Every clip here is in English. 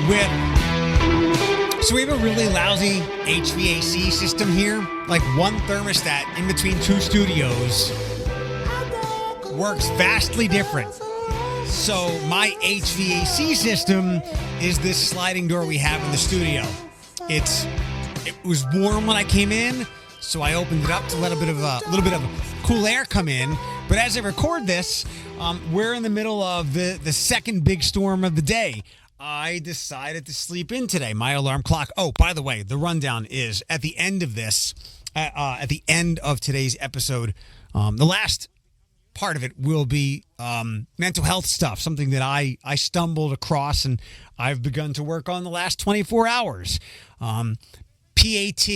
So we have a really lousy HVAC system here. Like one thermostat in between two studios works vastly different. So my HVAC system is this sliding door we have in the studio. It was warm when I came in, so I opened it up to let a little bit of cool air come in. But as I record this, we're in the middle of the second big storm of the day. I decided to sleep in today. My alarm clock. Oh, by the way, the rundown is at the end of this, at the end of today's episode, the last part of it will be mental health stuff, something that I stumbled across and I've begun to work on the last 24 hours. PAT.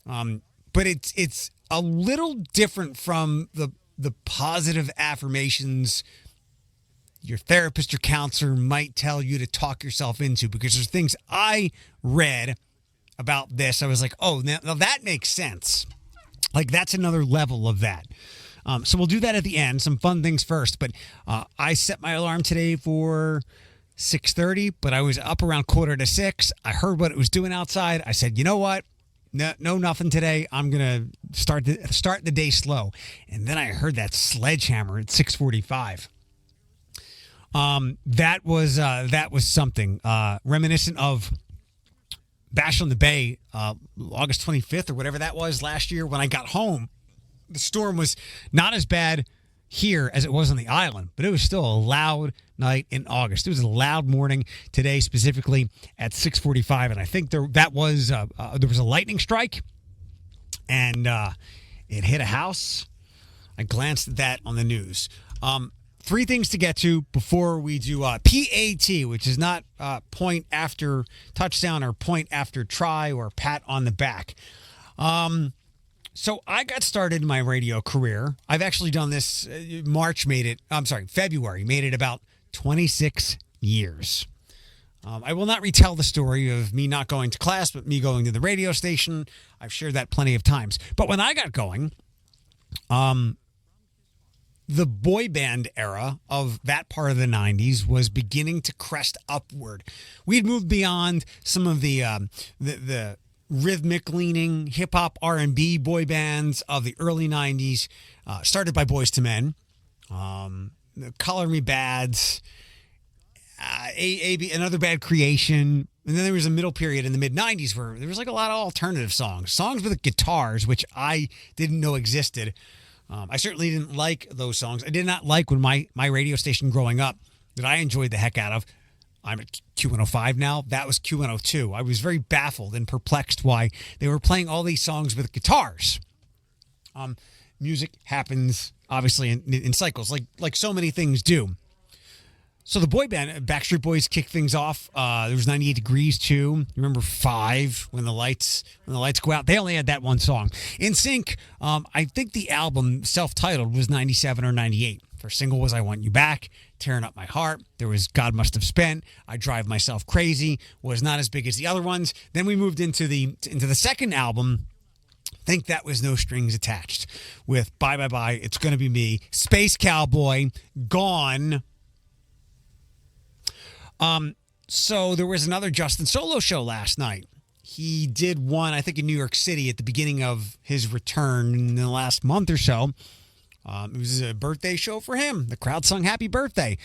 But it's a little different from the positive affirmations your therapist or counselor might tell you to talk yourself into, because there's things I read about this. I was like, oh, now that makes sense. Like, that's another level of that. So we'll do that at the end. Some fun things first. But I set my alarm today for 6:30, but I was up around 5:45. I heard what it was doing outside. I said, you know what? No, nothing today. I'm going to start the day slow. And then I heard that sledgehammer at 6:45. That was something reminiscent of Bash on the Bay, August 25th or whatever that was last year. When I got home, the storm was not as bad here as it was on the island, but it was still a loud night in August. It was a loud morning today, specifically at 6:45, and I think there was a lightning strike, and it hit a house. I glanced at that on the news. Three things to get to before we do PAT, which is not point after touchdown or point after try or pat on the back. So I got started in my radio career. I've actually done this. February made it about 26 years. I will not retell the story of me not going to class, but me going to the radio station. I've shared that plenty of times. But when I got going, the boy band era of that part of the 90s was beginning to crest upward. We'd moved beyond some of the rhythmic-leaning hip-hop R&B boy bands of the early 90s, started by Boys to Men, the Color Me Bads, Another Bad Creation, and then there was a middle period in the mid-90s where there was like a lot of alternative songs with guitars, which I didn't know existed. I certainly didn't like those songs. I did not like when my radio station growing up that I enjoyed the heck out of. I'm at Q105 now. That was Q102. I was very baffled and perplexed why they were playing all these songs with guitars. Music happens, obviously, in cycles, like so many things do. So the boy band, Backstreet Boys, kicked things off. There was 98 Degrees, too. You remember 5, when the lights go out? They only had that one song. NSYNC, I think the album, self-titled, was 97 or 98. First single was I Want You Back, Tearing Up My Heart. There was God Must Have Spent, I Drive Myself Crazy, was not as big as the other ones. Then we moved into the second album. I think that was No Strings Attached, with Bye Bye Bye, It's Gonna Be Me, Space Cowboy, Gone. So there was another Justin Solo show last night. He did one, I think, in New York City at the beginning of his return in the last month or so. It was a birthday show for him. The crowd sung Happy Birthday.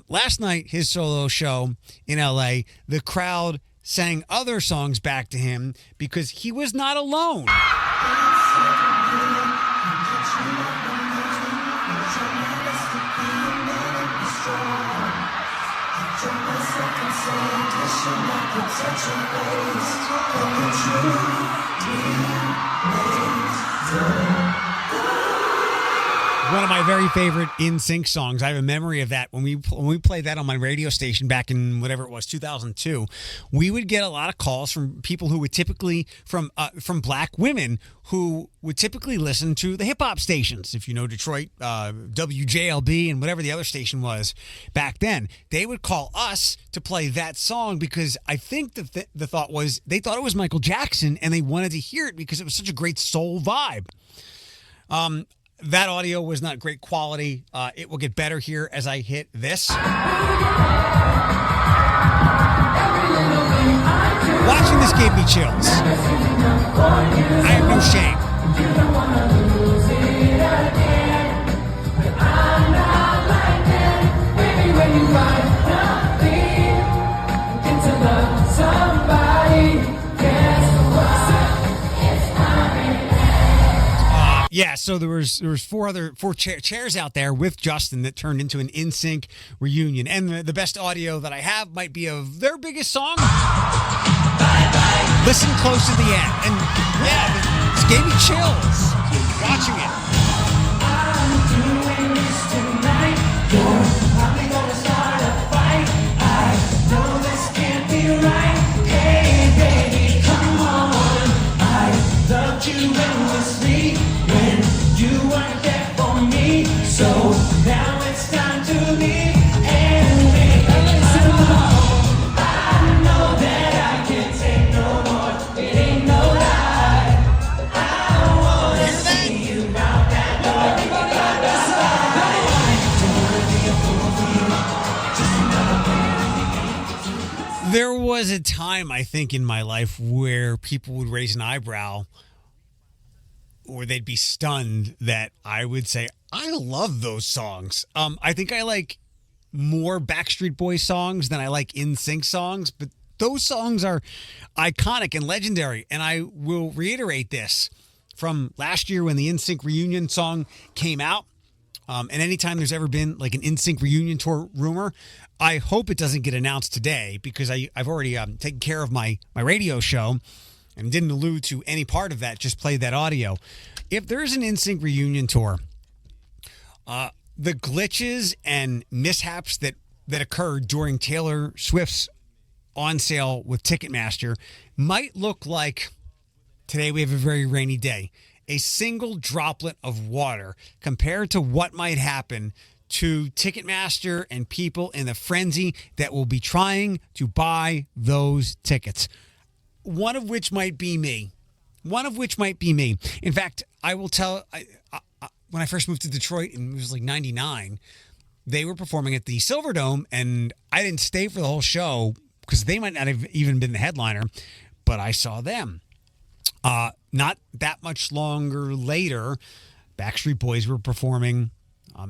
Last night, his solo show in LA, the crowd sang other songs back to him because he was not alone. One of my very favorite NSYNC songs. I have a memory of that. When we played that on my radio station back in whatever it was, 2002, we would get a lot of calls from people who would typically, from black women who would typically listen to the hip-hop stations. If you know Detroit, WJLB and whatever the other station was back then, they would call us to play that song because I think the thought was they thought it was Michael Jackson and they wanted to hear it because it was such a great soul vibe. That audio was not great quality. It will get better here as I hit this. Watching this gave me chills. I have no shame. Yeah, so there was four chairs out there with Justin that turned into an NSYNC reunion, and the best audio that I have might be of their biggest song. Listen close to the end, and yeah, this gave me chills watching it. I'm doing this tonight. You're probably gonna start a fight. I know this can't be right. Hey baby, come on. I loved you endlessly when you weren't there for me. So now it's time to leave and make alone. I know that I can't take no more. It ain't no lie. I wanna see you out that door. There was a time, I think, in my life where people would raise an eyebrow or they'd be stunned that I would say, I love those songs. I think I like more Backstreet Boys songs than I like NSYNC songs, but those songs are iconic and legendary. And I will reiterate this from last year when the NSYNC reunion song came out. And anytime there's ever been like an NSYNC reunion tour rumor, I hope it doesn't get announced today because I've already taken care of my radio show and didn't allude to any part of that, just played that audio. If there's an NSYNC reunion tour, the glitches and mishaps that occurred during Taylor Swift's on sale with Ticketmaster might look like today we have a very rainy day. A single droplet of water compared to what might happen to Ticketmaster and people in the frenzy that will be trying to buy those tickets. One of which might be me. In fact, I will tell, when I first moved to Detroit, and it was like 99, they were performing at the Silverdome, and I didn't stay for the whole show because they might not have even been the headliner, but I saw them. Not that much longer later, Backstreet Boys were performing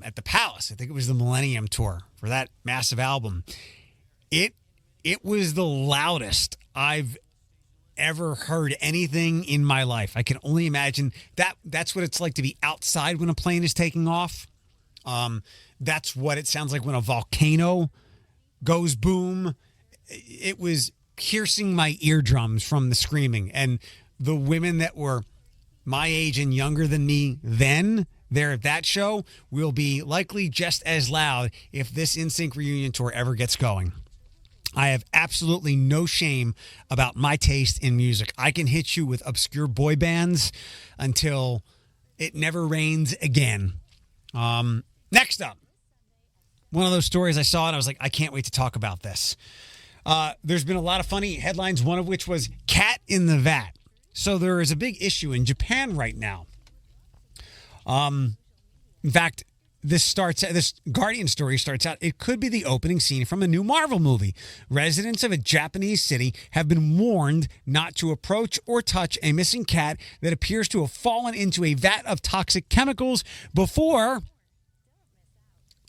at the Palace. I think it was the Millennium Tour for that massive album. It was the loudest I've ever heard anything in my life. I can only imagine that's what it's like to be outside when a plane is taking off. That's what it sounds like when a volcano goes boom. It was piercing my eardrums from the screaming. And the women that were my age and younger than me then, there at that show, will be likely just as loud if this NSYNC reunion tour ever gets going. I have absolutely no shame about my taste in music. I can hit you with obscure boy bands until it never rains again. Next up, one of those stories I saw and I was like, I can't wait to talk about this. There's been a lot of funny headlines, one of which was Cat in the Vat. So there is a big issue in Japan right now. In fact, this Guardian story starts out, it could be the opening scene from a new Marvel movie. Residents of a Japanese city have been warned not to approach or touch a missing cat that appears to have fallen into a vat of toxic chemicals before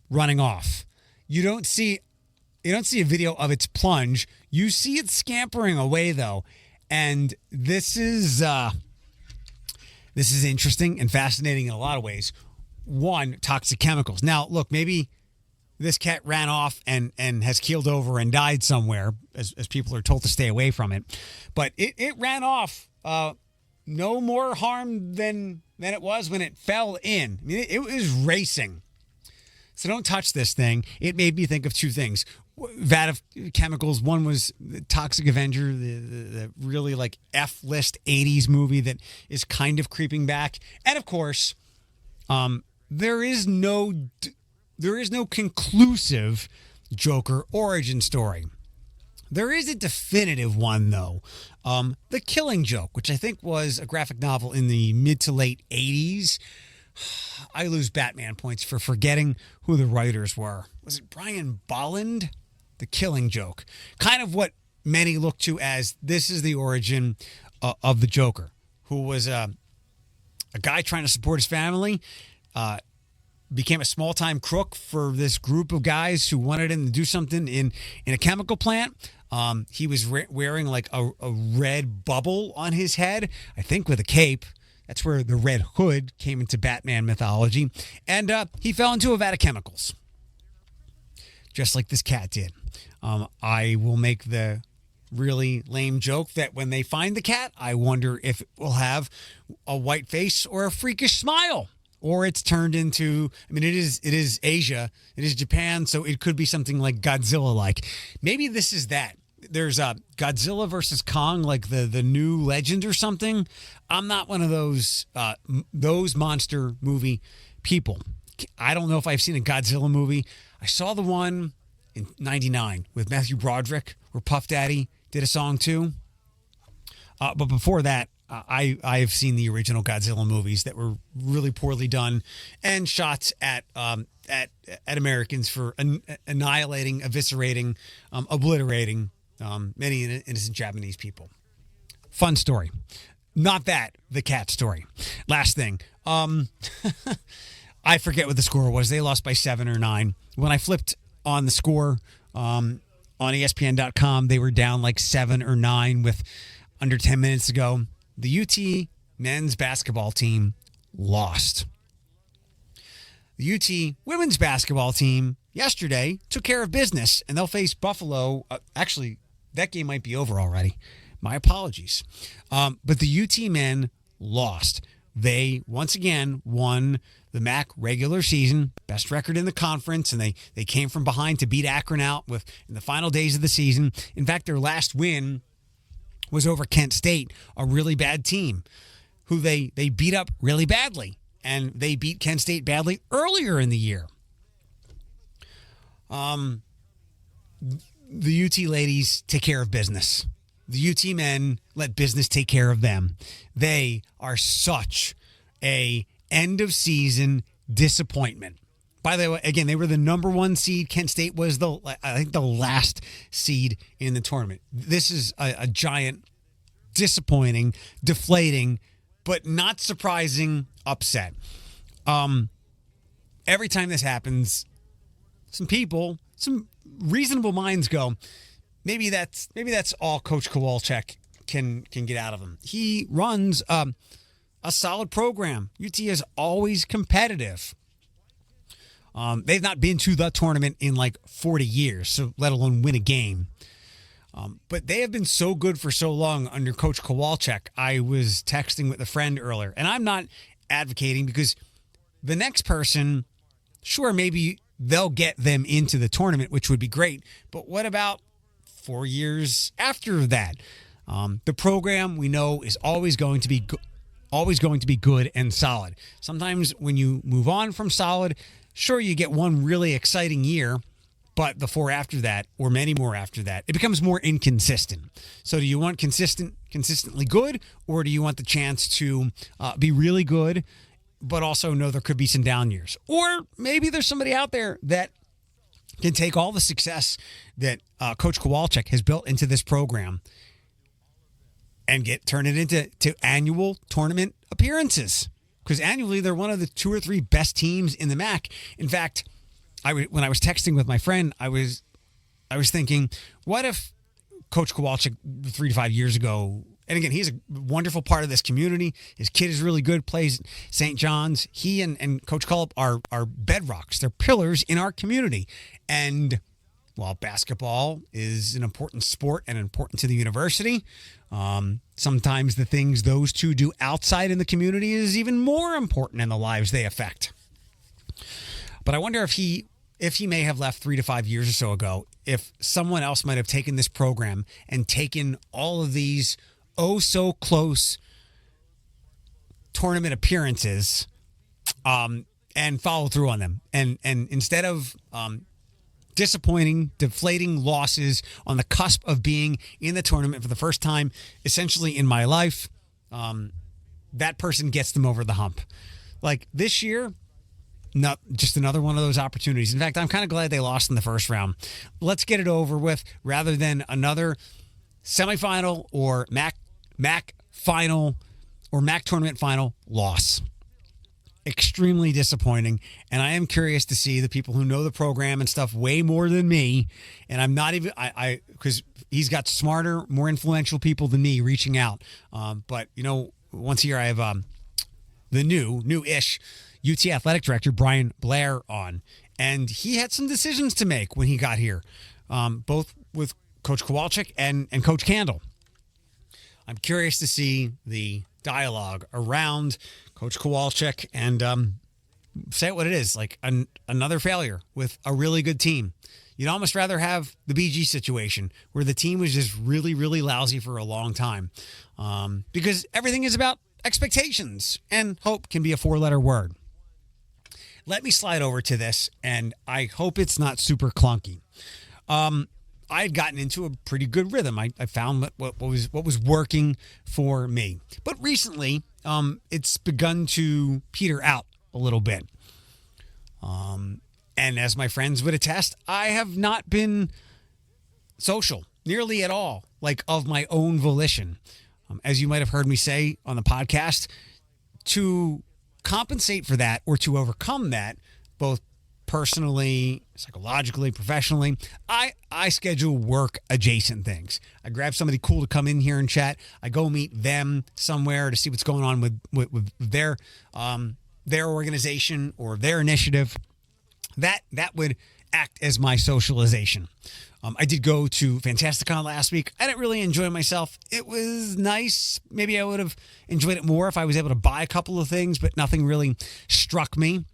running off. You don't see a video of its plunge. You see it scampering away though. And this is interesting and fascinating in a lot of ways. One, toxic chemicals. Now, look, maybe this cat ran off and has keeled over and died somewhere, as people are told to stay away from it. But it ran off no more harm than it was when it fell in. I mean, it was racing. So don't touch this thing. It made me think of two things. Vat of chemicals. One was the Toxic Avenger, the really like F-list 80s movie that is kind of creeping back. And of course, there is no conclusive Joker origin story. There is a definitive one though. The Killing Joke, which I think was a graphic novel in the mid to late 80s. I lose Batman points for forgetting who the writers were. Was it Brian Bolland? The Killing Joke. Kind of what many look to as this is the origin of the Joker, who was a guy trying to support his family, became a small-time crook for this group of guys who wanted him to do something in a chemical plant. He was wearing like a red bubble on his head, I think with a cape. That's where the Red Hood came into Batman mythology. And he fell into a vat of chemicals, just like this cat did. I will make the really lame joke that when they find the cat, I wonder if it will have a white face or a freakish smile. Or it's turned into, I mean, it is Asia, it is Japan, so it could be something like Godzilla-like. Maybe this is that. There's Godzilla versus Kong, like the new legend or something. I'm not one of those monster movie people. I don't know if I've seen a Godzilla movie. I saw the one in '99 with Matthew Broderick, where Puff Daddy did a song too. But before that, I've seen the original Godzilla movies that were really poorly done and shots at Americans for annihilating, eviscerating, obliterating many innocent Japanese people. Fun story. Not that, the cat story. Last thing. I forget what the score was. They lost by 7 or 9. When I flipped on the score on ESPN.com, they were down like 7 or 9 with under 10 minutes to go. The UT men's basketball team lost. The UT women's basketball team yesterday took care of business, and they'll face Buffalo. Actually, that game might be over already. My apologies. But the UT men lost. They, once again, won the MAC regular season, best record in the conference, and they came from behind to beat Akron out in the final days of the season. In fact, their last win was over Kent State, a really bad team, who they beat up really badly. And they beat Kent State badly earlier in the year. The UT ladies take care of business. The UT men let business take care of them. They are such a end-of-season disappointment. By the way, again, they were the number 1 seed. Kent State was I think the last seed in the tournament. This is a giant, disappointing, deflating, but not surprising upset. Every time this happens, some reasonable minds go, maybe that's all Coach Kowalczyk can get out of him. He runs a solid program. UT is always competitive. They've not been to the tournament in like 40 years, so let alone win a game. But they have been so good for so long under Coach Kowalczyk. I was texting with a friend earlier, and I'm not advocating because the next person, sure, maybe they'll get them into the tournament, which would be great. But what about 4 years after that? The program we know is always going to be good and solid. Sometimes when you move on from solid, sure, you get one really exciting year, but the 4 after that, or many more after that, it becomes more inconsistent. So do you want consistently good, or do you want the chance to be really good, but also know there could be some down years? Or maybe there's somebody out there that can take all the success that Coach Kowalczyk has built into this program and turn it into annual tournament appearances. Because annually, they're one of the 2 or 3 best teams in the MAC. In fact, when I was texting with my friend, I was thinking, what if Coach Kowalczyk 3 to 5 years ago, and again, he's a wonderful part of this community. His kid is really good, plays St. John's. He and Coach Culp are bedrocks. They're pillars in our community. And while basketball is an important sport and important to the university, sometimes the things those two do outside in the community is even more important in the lives they affect. But I wonder if he may have left 3 to 5 years or so ago, if someone else might have taken this program and taken all of these so-close tournament appearances and followed through on them. And instead of disappointing, deflating losses on the cusp of being in the tournament for the first time, essentially in my life, that person gets them over the hump. Like this year, not just another one of those opportunities. In fact, I'm kind of glad they lost in the first round. Let's get it over with rather than another semifinal or MAC final or MAC tournament final loss. Extremely disappointing. And I am curious to see the people who know the program and stuff way more than me. And I'm not even, because he's got smarter, more influential people than me reaching out. But, once a year I have the new-ish UT athletic director, Brian Blair, on. And he had some decisions to make when he got here, both with Coach Kowalczyk and Coach Candle. I'm curious to see the dialogue around Coach Kowalczyk and say it what it is, like another failure with a really good team. You'd almost rather have the BG situation where the team was just really, really lousy for a long time, because everything is about expectations, and hope can be a four-letter word. Let me slide over to this, and I hope it's not super clunky. I had gotten into a pretty good rhythm. I found what was working for me. But recently, it's begun to peter out a little bit. And as my friends would attest, I have not been social nearly at all, like of my own volition. As you might have heard me say on the podcast, to compensate for that or to overcome that, both personally, psychologically, professionally, I schedule work adjacent things. I grab somebody cool to come in here and chat. I go meet them somewhere to see what's going on with their organization or their initiative. That would act as my socialization. I did go to Fantasticon last week. I didn't really enjoy myself. It was nice. Maybe I would have enjoyed it more if I was able to buy a couple of things, but nothing really struck me.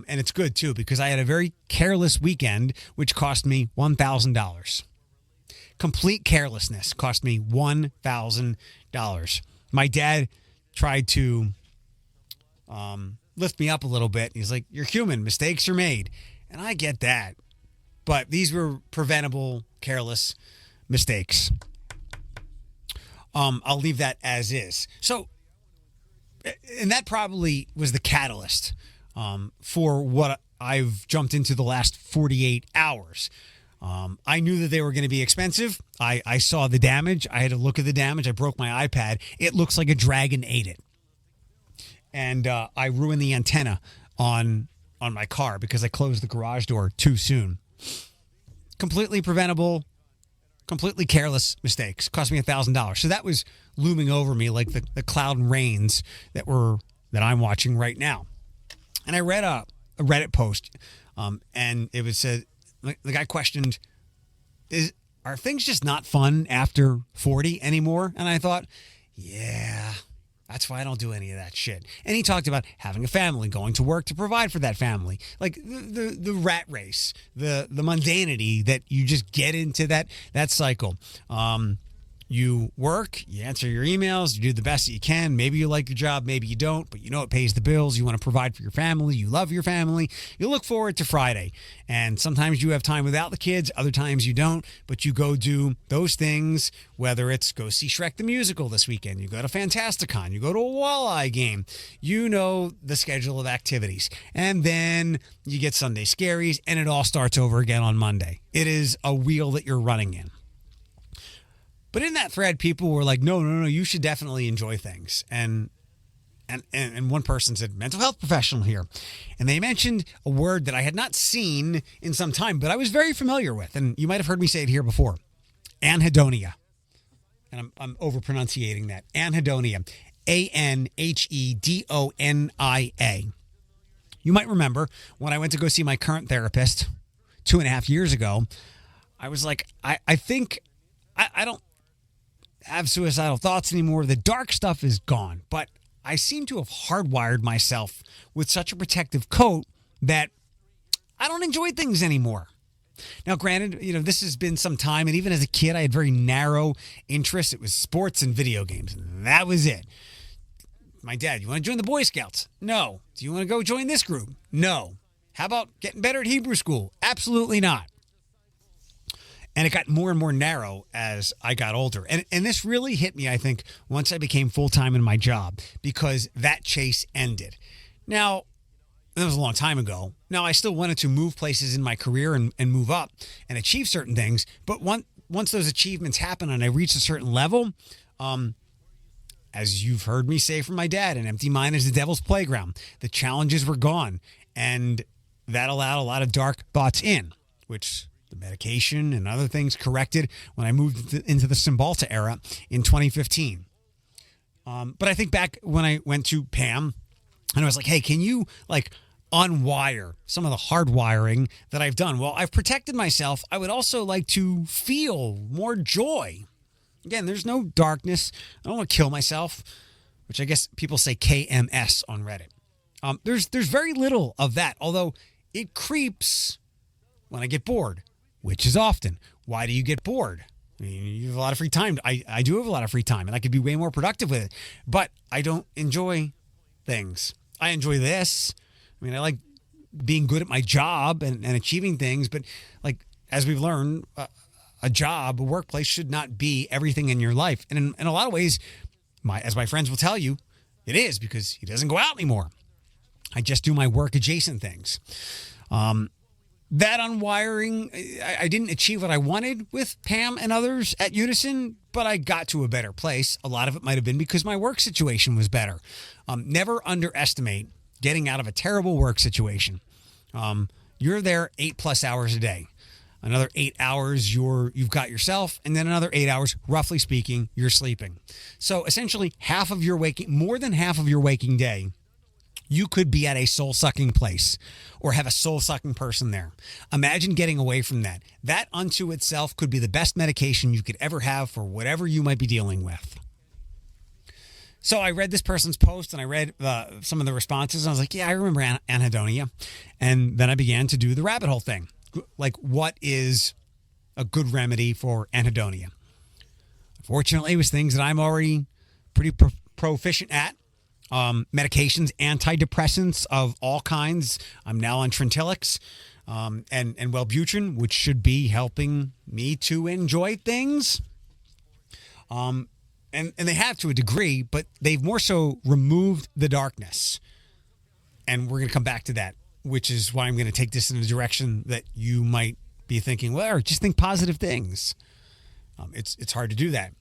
And it's good, too, because I had a very careless weekend, which cost me $1,000. Complete carelessness cost me $1,000. My dad tried to lift me up a little bit. He's like, you're human. Mistakes are made. And I get that. But these were preventable, careless mistakes. I'll leave that as is. So, and that probably was the catalyst for what I've jumped into the last 48 hours. I knew that they were going to be expensive. I saw the damage. I had to look at the damage. I broke my iPad. It looks like a dragon ate it. And I ruined the antenna on my car because I closed the garage door too soon. Completely preventable, completely careless mistakes. Cost me $1,000. So that was looming over me like the cloud and rains that I'm watching right now. And I read a Reddit post, and it was said, the guy questioned, are things just not fun after 40 anymore? And I thought, yeah, that's why I don't do any of that shit. And he talked about having a family, going to work to provide for that family. Like the rat race, the mundanity that you just get into that cycle. You work, you answer your emails, you do the best that you can. Maybe you like your job, maybe you don't, but you know it pays the bills. You want to provide for your family. You love your family. You look forward to Friday. And sometimes you have time without the kids. Other times you don't, but you go do those things, whether it's go see Shrek the Musical this weekend. You go to Fantasticon. You go to a walleye game. You know the schedule of activities. And then you get Sunday Scaries, and it all starts over again on Monday. It is a wheel that you're running in. But in that thread, people were like, no, you should definitely enjoy things. And one person said, mental health professional here. And they mentioned a word that I had not seen in some time, but I was very familiar with. And you might have heard me say it here before. Anhedonia. And I'm over-pronunciating that. Anhedonia. Anhedonia. You might remember when I went to go see my current therapist 2.5 years ago, I was like, I think I don't have suicidal thoughts anymore. The dark stuff is gone, but I seem to have hardwired myself with such a protective coat that I don't enjoy things anymore. Now, granted, this has been some time, and even as a kid, I had very narrow interests. It was sports and video games, and that was it. My dad, you want to join the Boy Scouts? No. Do you want to go join this group? No. How about getting better at Hebrew school? Absolutely not. And it got more and more narrow as I got older. And this really hit me, I think, once I became full-time in my job, because that chase ended. Now, that was a long time ago. Now, I still wanted to move places in my career and move up and achieve certain things. But once those achievements happen and I reach a certain level, as you've heard me say from my dad, an empty mind is the devil's playground. The challenges were gone, and that allowed a lot of dark thoughts in, which the medication and other things corrected when I moved into the Cymbalta era in 2015. But I think back when I went to Pam and I was like, hey, can you unwire some of the hardwiring that I've done? Well, I've protected myself. I would also like to feel more joy. Again, there's no darkness. I don't want to kill myself, which I guess people say KMS on Reddit. There's very little of that, although it creeps when I get bored, which is often. Why do you get bored? I mean, you have a lot of free time. I do have a lot of free time, and I could be way more productive with it, but I don't enjoy things. I enjoy this. I mean, I like being good at my job and achieving things, but as we've learned, a job, a workplace should not be everything in your life. And in a lot of ways, as my friends will tell you, it is, because he doesn't go out anymore. I just do my work adjacent things. That unwiring, I didn't achieve what I wanted with Pam and others at Unison, but I got to a better place. A lot of it might have been because my work situation was better. Never underestimate getting out of a terrible work situation. You're there 8+ hours a day. Another 8 hours you've got yourself, and then another 8 hours, roughly speaking, you're sleeping. So essentially more than half of your waking day, you could be at a soul-sucking place or have a soul-sucking person there. Imagine getting away from that. That unto itself could be the best medication you could ever have for whatever you might be dealing with. So I read this person's post and I read some of the responses, and I was like, yeah, I remember anhedonia. And then I began to do the rabbit hole thing. What is a good remedy for anhedonia? Fortunately, it was things that I'm already pretty proficient at. Medications, antidepressants of all kinds. I'm now on Trintellix and Wellbutrin, which should be helping me to enjoy things. And they have to a degree, but they've more so removed the darkness. And we're going to come back to that, which is why I'm going to take this in a direction that you might be thinking, well, just think positive things. It's hard to do that.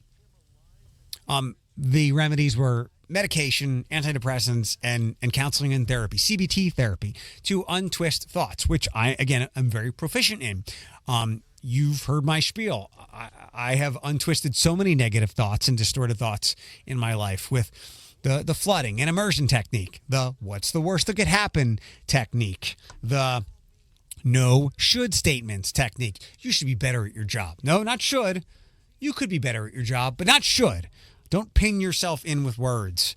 The remedies were medication, antidepressants, and counseling and therapy, CBT therapy, to untwist thoughts, which I, again, am very proficient in. You've heard my spiel. I have untwisted so many negative thoughts and distorted thoughts in my life with the flooding and immersion technique, the what's the worst that could happen technique, the no should statements technique. You should be better at your job. No, not should. You could be better at your job, but not should. Don't pin yourself in with words.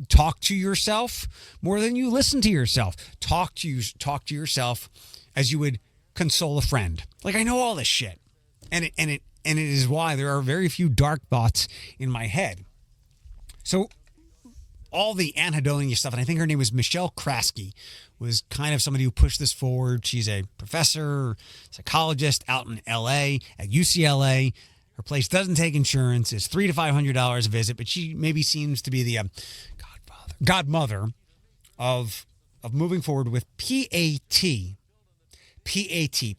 Talk to yourself more than you listen to yourself. Talk to yourself as you would console a friend. I know all this shit, and it is why there are very few dark thoughts in my head. So all the anhedonia stuff, and I think her name was Michelle Krasky, was kind of somebody who pushed this forward. She's a professor, psychologist out in L.A. at UCLA. Her place doesn't take insurance. It's $300 to $500 a visit, but she maybe seems to be the godmother of moving forward with PAT,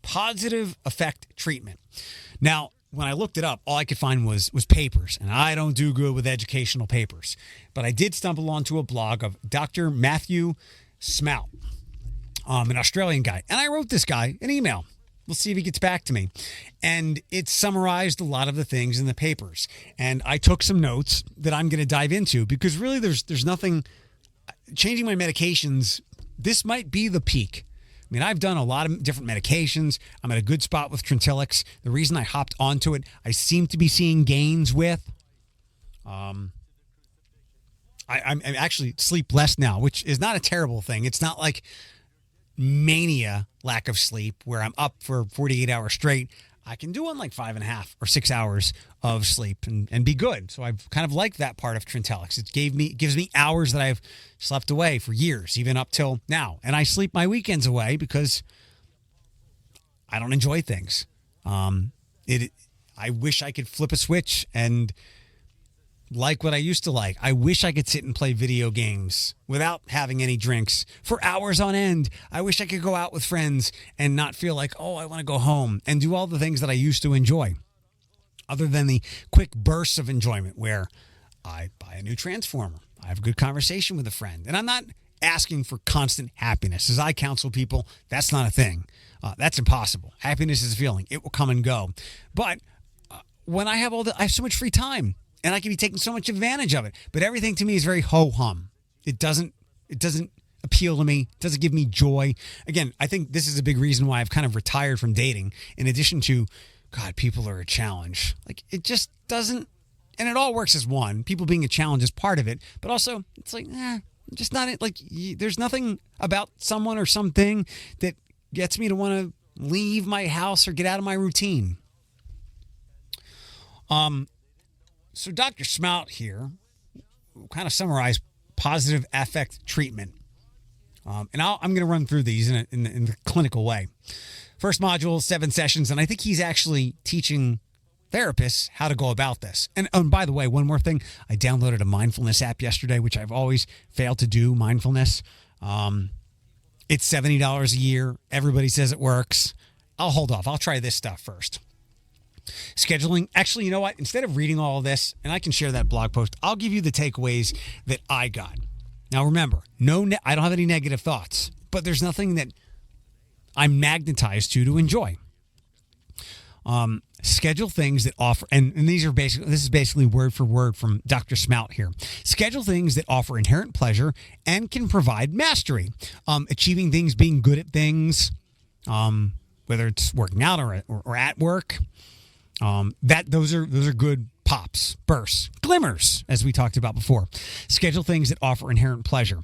positive effect treatment. Now, when I looked it up, all I could find was papers, and I don't do good with educational papers. But I did stumble onto a blog of Dr. Matthew Smout, an Australian guy, and I wrote this guy an email. We'll see if he gets back to me. And it summarized a lot of the things in the papers. And I took some notes that I'm going to dive into, because really there's nothing. Changing my medications, this might be the peak. I mean, I've done a lot of different medications. I'm at a good spot with Trintellix. The reason I hopped onto it, I seem to be seeing gains with. I'm actually sleep less now, which is not a terrible thing. It's not like mania lack of sleep where I'm up for 48 hours straight. I can do on 5.5 or 6 hours of sleep and be good. So I've kind of liked that part of Trintellix. It gives me hours that I've slept away for years, even up till now. And I sleep my weekends away because I don't enjoy things. I wish I could flip a switch and like what I used to like. I wish I could sit and play video games without having any drinks for hours on end. I wish I could go out with friends and not feel like, oh, I want to go home and do all the things that I used to enjoy. other than the quick bursts of enjoyment where I buy a new transformer, I have a good conversation with a friend, and I'm not asking for constant happiness. As I counsel people, that's not a thing. That's impossible. Happiness is a feeling. It will come and go. But when I have I have so much free time, and I can be taking so much advantage of it. But everything to me is very ho-hum. It doesn't appeal to me. It doesn't give me joy. Again, I think this is a big reason why I've kind of retired from dating. In addition to, God, people are a challenge. Like, it just doesn't, and it all works as one. People being a challenge is part of it. But also, it's like, just not it. Like, there's nothing about someone or something that gets me to want to leave my house or get out of my routine. So Dr. Smout here will kind of summarize positive affect treatment. And I'm going to run through these in the clinical way. First module, 7 sessions, and I think he's actually teaching therapists how to go about this. And by the way, one more thing, I downloaded a mindfulness app yesterday, which I've always failed to do, mindfulness. It's $70 a year. Everybody says it works. I'll hold off. I'll try this stuff first. Scheduling. Actually, you know what? Instead of reading all of this, and I can share that blog post, I'll give you the takeaways that I got. Now, remember, I don't have any negative thoughts, but there's nothing that I'm magnetized to enjoy. Schedule things that offer, and this is basically word for word from Dr. Smout here. Schedule things that offer inherent pleasure and can provide mastery. Achieving things, being good at things, whether it's working out or at work. Those are good pops, bursts, glimmers, as we talked about before. Schedule things that offer inherent pleasure.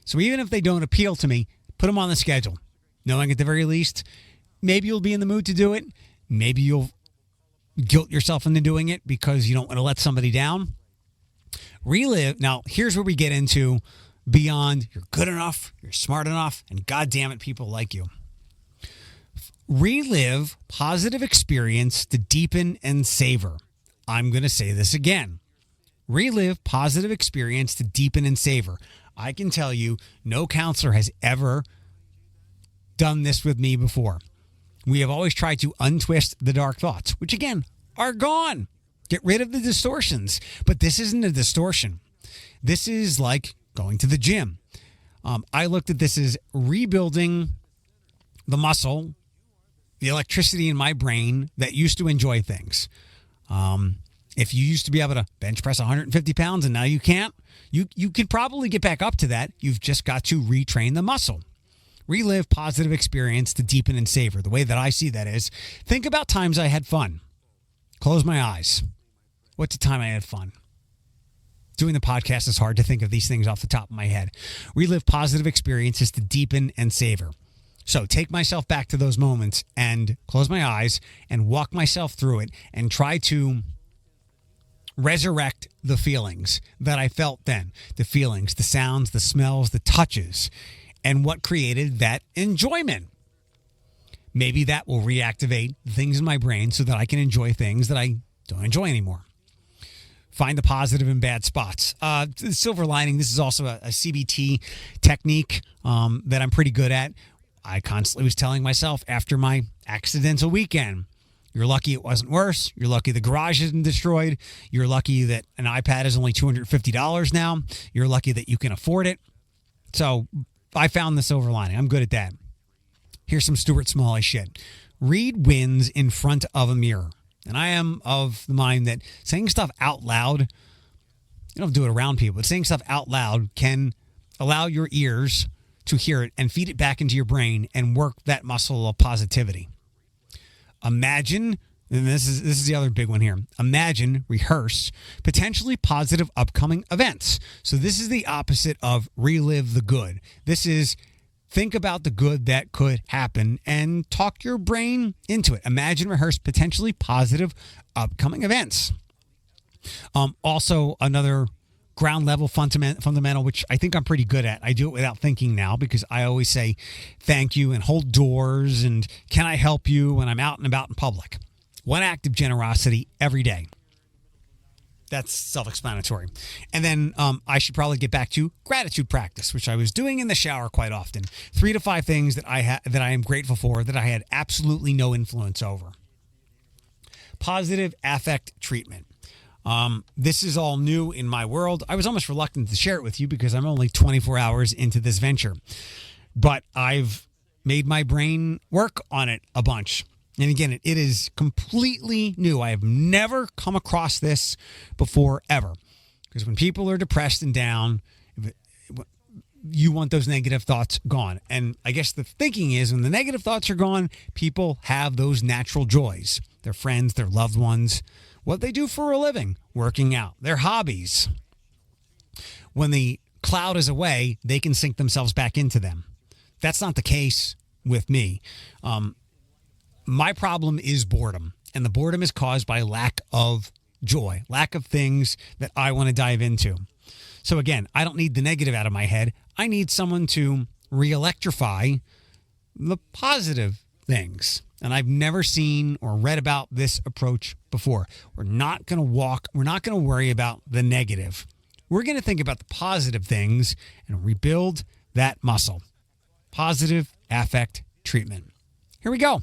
So even if they don't appeal to me, put them on the schedule. Knowing at the very least, maybe you'll be in the mood to do it. Maybe you'll guilt yourself into doing it because you don't want to let somebody down. Relive. Now, here's where we get into beyond you're good enough, you're smart enough, and God damn it, people like you. Relive positive experience to deepen and savor. I'm going to say this again. Relive positive experience to deepen and savor. I can tell you, no counselor has ever done this with me before. We have always tried to untwist the dark thoughts, which again, are gone. Get rid of the distortions. But this isn't a distortion. This is like going to the gym. I looked at this as rebuilding the muscle, the electricity in my brain that used to enjoy things. If you used to be able to bench press 150 pounds and now you can't, you could probably get back up to that. You've just got to retrain the muscle. Relive positive experience to deepen and savor. The way that I see that is, think about times I had fun. Close my eyes. What's the time I had fun? Doing the podcast is hard to think of these things off the top of my head. Relive positive experiences to deepen and savor. So take myself back to those moments and close my eyes and walk myself through it and try to resurrect the feelings that I felt then. The feelings, the sounds, the smells, the touches, and what created that enjoyment. Maybe that will reactivate things in my brain so that I can enjoy things that I don't enjoy anymore. Find the positive and bad spots. The silver lining, this is also a CBT technique that I'm pretty good at. I constantly was telling myself after my accidental weekend, you're lucky it wasn't worse. You're lucky the garage isn't destroyed. You're lucky that an iPad is only $250 now. You're lucky that you can afford it. So I found the silver lining. I'm good at that. Here's some Stuart Smalley shit. Read wins in front of a mirror. And I am of the mind that saying stuff out loud, you don't do it around people, but saying stuff out loud can allow your ears to hear it and feed it back into your brain and work that muscle of positivity. Imagine, and this is the other big one here. Imagine, rehearse, potentially positive upcoming events. So this is the opposite of relive the good. This is think about the good that could happen and talk your brain into it. Imagine, rehearse, potentially positive upcoming events. Also, another ground level fundamental, which I think I'm pretty good at. I do it without thinking now because I always say thank you and hold doors and can I help you when I'm out and about in public. One act of generosity every day. That's self-explanatory. And then I should probably get back to gratitude practice, which I was doing in the shower quite often. 3 to 5 things that I am grateful for that I had absolutely no influence over. Positive affect treatment. This is all new in my world. I was almost reluctant to share it with you because I'm only 24 hours into this venture. But I've made my brain work on it a bunch. And again, it is completely new. I have never come across this before, ever. Because when people are depressed and down, you want those negative thoughts gone. And I guess the thinking is when the negative thoughts are gone, people have those natural joys. Their friends, their loved ones, what they do for a living, working out, their hobbies. When the cloud is away, they can sink themselves back into them. That's not the case with me. My problem is boredom, and the boredom is caused by lack of joy, lack of things that I want to dive into. So again, I don't need the negative out of my head. I need someone to re-electrify the positive things. And I've never seen or read about this approach before. We're not going to worry about the negative. We're going to think about the positive things and rebuild that muscle. Positive affect treatment. Here we go.